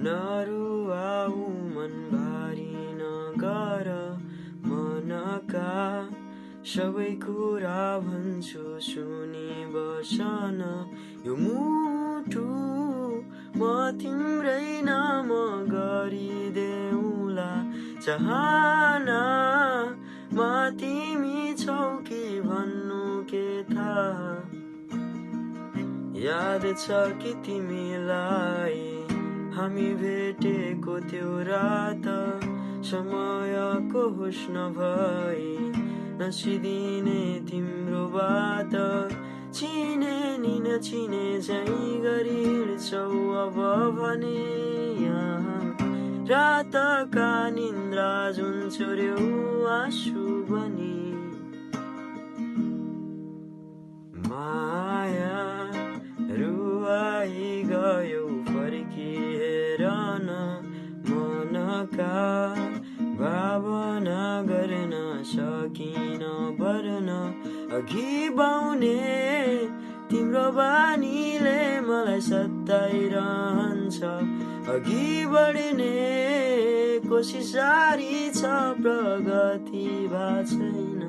नरुवाऊ मन भारी नगर मनका सबै कुरा भन्छु सुनि बसन यो मुटु म तिम्रै नाम गरिदेऊला चाहना म तिमी छौ कि भन्नु के थाहा याद छ कि तिमीलाई हामी भेटेको त्यो रात समयको होस नभई नसिदिने तिम्रो बात चिने नि नचिने झै गरी हिँड्छौ अब भने यहाँ रातका निन्द्रा जुन चोर्यौ आँसु बनी माया रुवाई गयो फर्किएर न मनका भावना गर्न सकिन भर्न अघि बाउने तिम्रो बानीले मलाई सताइरहन्छ अघि बढ्ने कोसिस जारी छ प्रगति भएको छैन